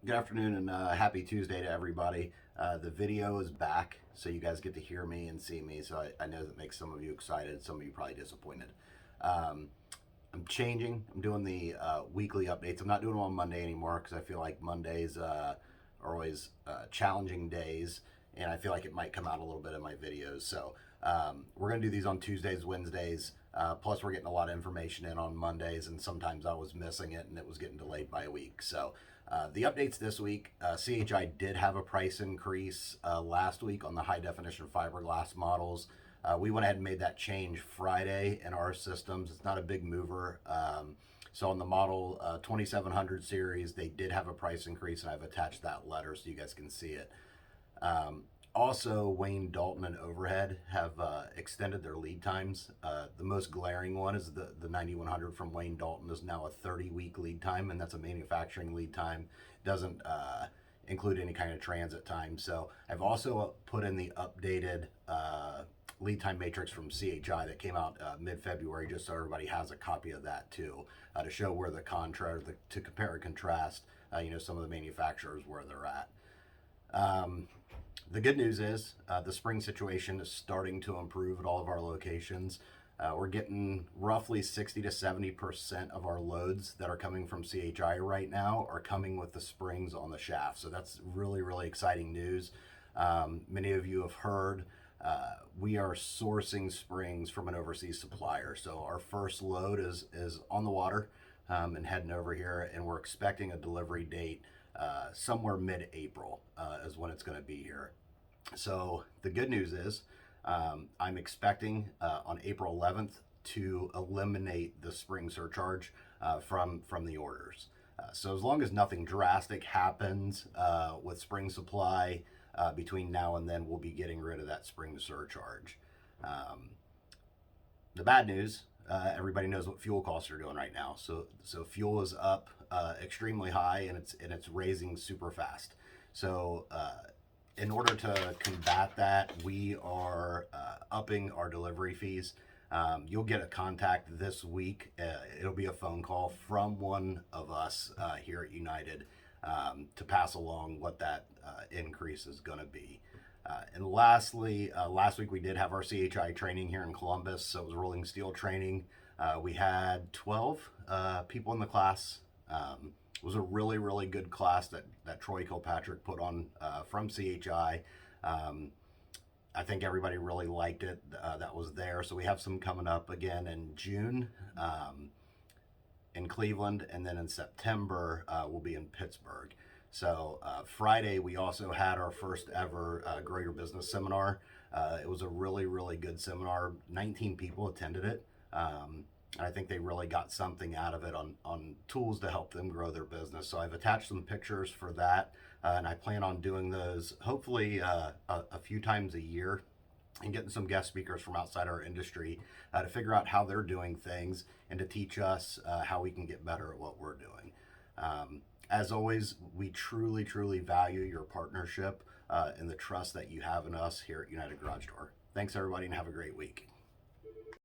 Good afternoon and happy Tuesday to everybody. The video is back, so you guys get to hear me and see me. So I know that makes some of you excited, some of you probably disappointed. Um, I'm changing. I'm doing the weekly updates. I'm not doing them on Monday anymore because I feel like Mondays are always challenging days, and I feel like it might come out a little bit in my videos. So we're going to do these on Tuesdays, Wednesdays. Plus, we're getting a lot of information in on Mondays, and sometimes I was missing it and it was getting delayed by a week. So the updates this week, CHI did have a price increase last week on the high definition fiberglass models. We went ahead and made that change Friday in our systems. It's not a big mover. So on the model 2700 series, they did have a price increase, and I've attached that letter so you guys can see it. Also, Wayne Dalton and Overhead have extended their lead times. The most glaring one is the 9100 from Wayne Dalton is now a 30-week lead time, and that's a manufacturing lead time. Doesn't include any kind of transit time. So I've also put in the updated lead time matrix from CHI that came out mid-February, just so everybody has a copy of that too, to show where to compare and contrast, some of the manufacturers where they're at. The good news is the spring situation is starting to improve at all of our locations. We're getting roughly 60 to 70% of our loads that are coming from CHI right now are coming with the springs on the shaft. So that's really, really exciting news. Many of you have heard we are sourcing springs from an overseas supplier. So our first load is on the water and heading over here, and we're expecting a delivery date somewhere mid-April is when it's going to be here. So the good news is I'm expecting on April 11th to eliminate the spring surcharge from the orders. So as long as nothing drastic happens with spring supply between now and then, we'll be getting rid of that spring surcharge. The bad news, everybody knows what fuel costs are doing right now. So fuel is up extremely high, and it's raising super fast. So in order to combat that, we are upping our delivery fees. You'll get a contact this week. It'll be a phone call from one of us here at United to pass along what that increase is going to be. And lastly, last week we did have our CHI training here in Columbus, so it was rolling steel training. We had 12 people in the class. It was a really, really good class that Troy Kilpatrick put on from CHI. I think everybody really liked it that was there. So we have some coming up again in June in Cleveland, and then in September we'll be in Pittsburgh. So Friday we also had our first ever Grow Your Business seminar. It was a really, really good seminar. 19 people attended it. I think they really got something out of it on tools to help them grow their business. So I've attached some pictures for that, and I plan on doing those hopefully a few times a year and getting some guest speakers from outside our industry to figure out how they're doing things and to teach us how we can get better at what we're doing. As always, we truly, truly value your partnership and the trust that you have in us here at United Garage Door. Thanks, everybody, and have a great week.